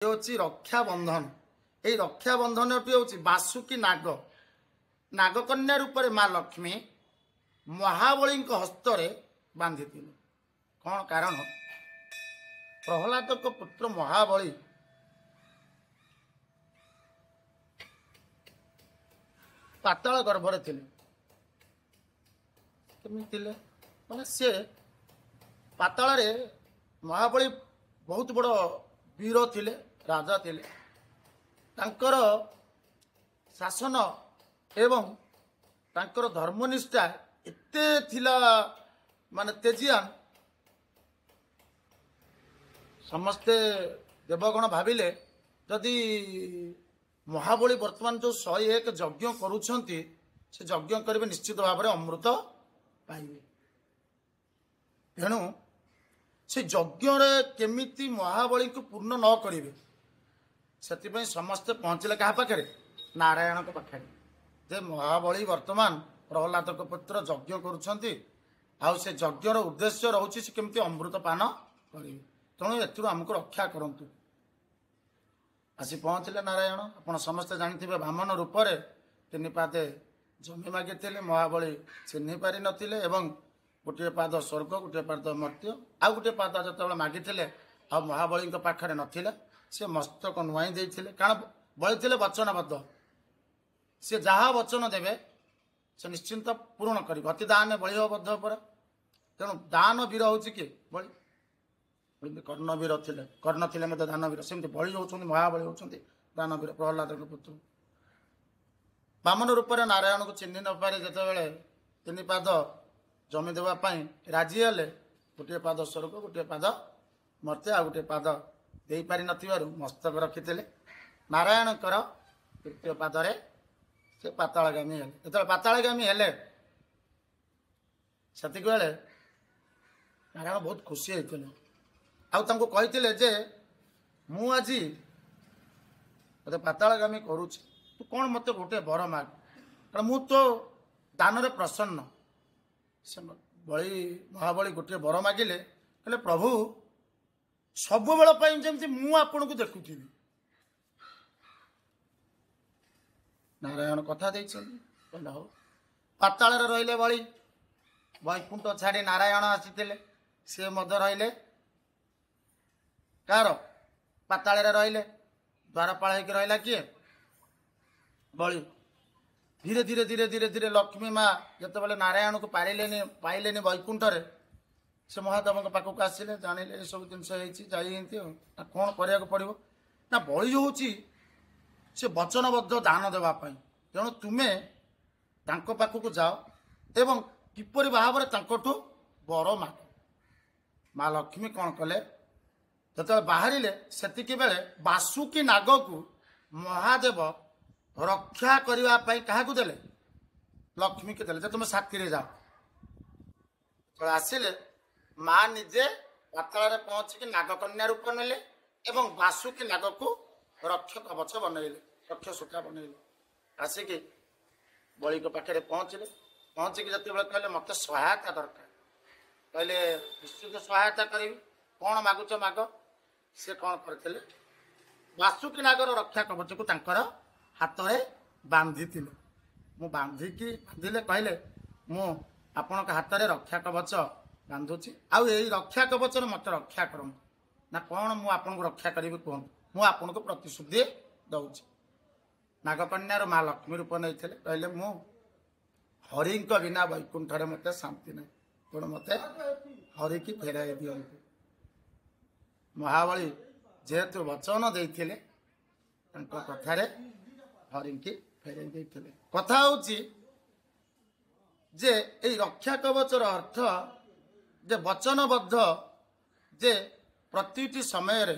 हूँ रक्षाबंधन। ये रक्षाबंधन हूँ बासुकी नाग नागकन्या रूप में माँ लक्ष्मी महाबली हस्तरे बांधि कौन कारण प्रहलाद को पुत्र महाबली पाताल गर्भरे थे माने सी पाताल महाबली बहुत बड़ वीर थिले राजा थिले तांकर शासन एवं तांकर धर्मनिष्ठा एते थिला माने तेजियान समस्ते देवगण भाविले जदि महाबली वर्तमान जो 101 यज्ञ करुछंती से यज्ञ करेंगे निश्चित भाव में अमृत पाइबे। तेणु से यज्ञ केमिति महाबली को पूर्ण न करेंगे से समस्ते पहुँचले क्या पाखे नारायण को पाखे जे महाबली वर्तमान प्रहलाद को पुत्र यज्ञ करुछंती आउ से यज्ञर उद्देश्य रोचे से केमती अमृत पान करेंगे। तेणु एथुरु हमको रक्षा करंतु। आसी पहुँचले नारायण आपण समस्ते जानते भामन रूप से तीन पादे जमी मागिते महाबली चिन्ह पारि नथिले एवं गोटे पाद स्वर्ग गोटे पाद मर्त्य आउ गोटे पाद जो मागिते आ महाबली पाखे नथिला से मस्तक नुआई देते कारण बलिते वचनबद्ध सी जहाँ वचन देवे से निश्चिंत पूर्ण कर अति दान बलि बद्ध पर तेणु दान वीर हूँ किए बलि कर्णवीर थे कर्ण थे दानवीर सेमती बलि होती महाबली होती दानवीर प्रहलाद पुत्र वामन रूप में नारायण को चिन्ह न पारे जिते तीन पाद जमी देवाई राजी हेले गोटे पाद स्वर्ग गोटे पाद मर्त्य आ गोटे पाद दे पारि नथिबारु मस्तक रखिते नारायणकर तृतीय पादरे से पातालगामी हेले जो पातालगामी हेले सेतिक बेले नारायण बहुत खुशी होते आउ कहते जे मु आज मत पातालगामी करुच्ची तू कौन मत गोटे बर माग कारण मु तो दान प्रसन्न से बलि महाबली गोटे बर मागिले कहले प्रभु सब बेल जमी मुझे को देखुथी नारायण कथा कहले हो पाताल रहिले बलि वैकुंठ छाड़ी नारायण आसी सी मध्य रहिले कार पाताल रहिले द्वारपाल होकर रहा किए बलि धीरे धीरे धीरे धीरे धीरे लक्ष्मी माँ जिते नारायण को पाइले वैकुंठरे से महादेव पाखक आसिले जानिले ये सब जिनस ना कौन कराया पड़ो ना बलि हूँ से वचनबद्ध दान देवाई तेणु तुम्हें पाखक जाओ एवं किपरि भाव में बर माग माँ लक्ष्मी कौन कले जो बाहर से बेले बासुकी नाग को महादेव रक्षा करने क्या देले लक्ष्मी के देले तुम साथी जाओ तो आसिले माँ निजे पाताल पहुँचिक नागकन्या रूप नेले एवं बासुकी नाग को रक्ष कवच बनइले रक्ष सूता बनइले आसिक बलि को पाखे पहुँचिक जिते कहले मत सहायता दरकार कहले निश्चित सहायता करी कौन मागुच माग से कौन करते बासुकी नागर रक्षा कवच को हाथ में बांधि मु बांधिकी बांधिले कहले मु आपण हाथ में रक्षा कवच बांधुची आउ यही रक्षा कवच मत रक्षा कर ना कौन मु आपन को रक्षा करी कहूँ मु आपन को प्रतिश्रुति दौची नागकन्यार माँ लक्ष्मी रूप नहीं कहले मु हरि बिना वैकुंठ मत शांति नहीं तेणु मत हरि की फेराई दिंतु महाबली जेहेतु वचन देते कथार हरि की फेराई देते कथा हूँ जे ये रक्षा कवचर अर्थ जे वचनबद्ध जे प्रति समय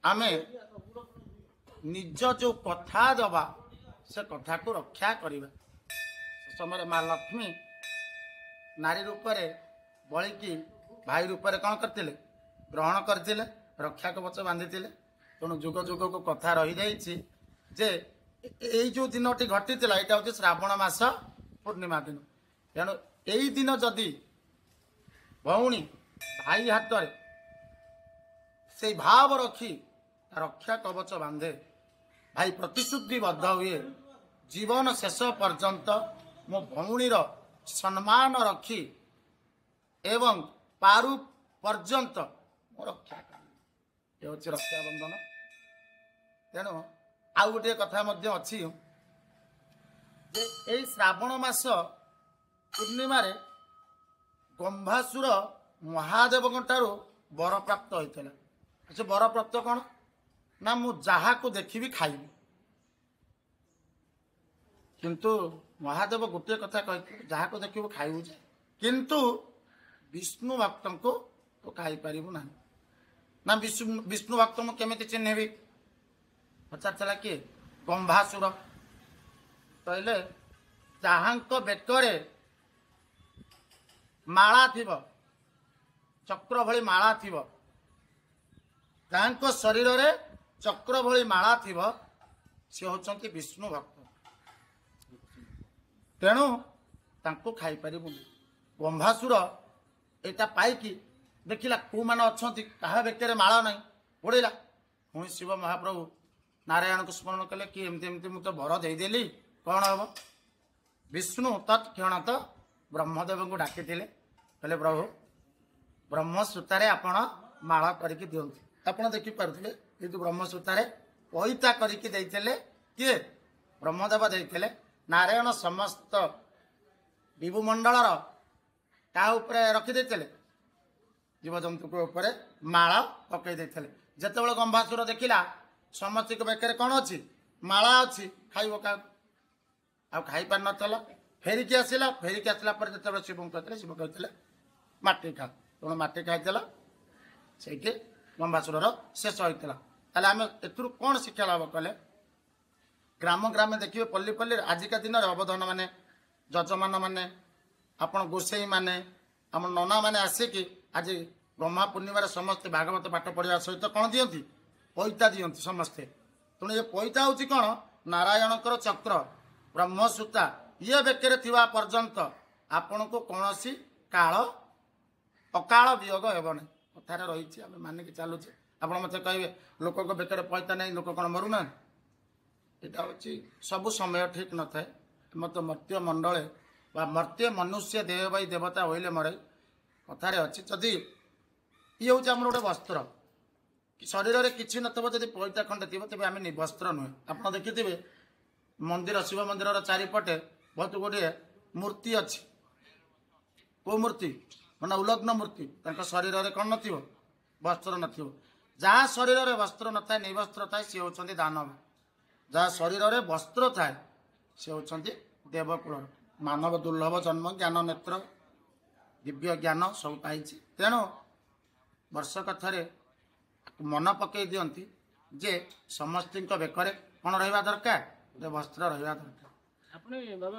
आमे निज जो कथा दबा से कथा को रक्षा करवा समय माँ लक्ष्मी नारी रूप में बलि की भाई रूप में कौन करते ग्रहण करते रक्षा कवच बांधि तेणु जुग जुग को कथा रही जाइए जे यही जो दिन टी घटी यहाँ हूँ श्रावण मास पूर्णिमा दिन तेणु यही दिन जदि भौणी भाई हाथ से भाव रखी रक्षा कवच बांधे भाई प्रतिश्रुतिबद्ध हुए जीवन शेष पर्यंत मो भौणीर सम्मान रखी एवं पारु पर्यंत मो रक्षा ये हूँ रक्षाबंधन। तेणु आउ गोटे कथा अच्छी ये श्रावण मास पूर्णिमा गंभासुर महादेव ठारू वर प्राप्त होता से वर प्राप्त कौन ना मु जहा को देखी खाइबी किंतु महादेव गोटे कथा कहते जहा को देखिए खाइबू किंतु विष्णु भक्त को तो खाई पारू ना ना विष्णु भक्त मु केमी चिन्हबी पचार किए गंभासुर कहले जहाँ बेकरे माला थिब चक्र भली माला थिब जहाँ शरीर रे चक्र भली माला थिब से होचंती विष्णु भक्त तेणु तांको खाई पारिबुनी। गंभासुर एटा पाइकी देखिला को मान अछंती कहा बेकरे माला नहीं उड़ेला पुणी शिव महाप्रभु नारायण को स्मरण कले कि एमती एमती मु तो वर देदेली कौन हम विष्णु तत्क्षणात ब्रह्मदेव को डाकी कहले प्रभु ब्रह्मसूतार आपण माला करके दिंतु आप देखिपे किंतु ब्रह्मसूतार पैता करके किए ब्रह्मदेव देते नारायण समस्त विभुमंडल ता रखिदे जीवजंतु ऊपर माला पकई जिते गंभासुर देखला समस्त बेकर कौन अच्छी माला अच्छी खाइब क्या आ खाई पार नला फेरिकी आसला फेरिकी आसला जो शिव कहते शिव कहते माटी खा तेणु माटी खाईला से गंभासुर शेष होता है। आम एथुर कौन शिक्षा लाभ कले ग्राम ग्राम देखिए पल्ली पल्ली आजिका दिन अवधान माने जजमान माने आपण गोसाई माने आम नना माने आसिकी आज ब्रह्मा पूर्णिमार समस्ते भागवत पाठ पढ़ा सहित कौन दियंती पैता दियंती समस्ते तेणु ये पैता हूँ कौन नारायणकर चक्र ब्रह्मसूता ये बेकरे थिबा पर्यंत आपण को कौन काल अकाल वियोग हेबन कथार रही आम मानिक चलुचे आप मत कहे लोक बेकर पैसा नहीं लोक कौन मरुना यहाँ हूँ सबु समय ठीक न थाए मत मर्त्य मंडले मर्त्य मनुष्य देह भाई देवता होइले मरे कथार अच्छी जदि ये हूँ आम गोटे वस्त्र शरीर में किसी नथब जब पैसा खंडे थी तेज आम वस्त्र नुहे आप देखिथे मंदिर शिव मंदिर चारिपटे बहुत गुड़े मूर्ति अच्छी को मूर्ति मैंने उलग्न मूर्ति शरीर में कौन न वस्त्र न जहाँ शरीर में वस्त्र न था निवस्त्र थाए सी होती दानव जहाँ शरीर में वस्त्र थाए सी होती देवकूल मानव दुर्लभ जन्म ज्ञान नेत्र दिव्य ज्ञान सब पाई तेणु वर्षक थे मन पकई दियंती जे समस्त बेकरे कौन रहा दरकार वस्त्र रहा दरकार।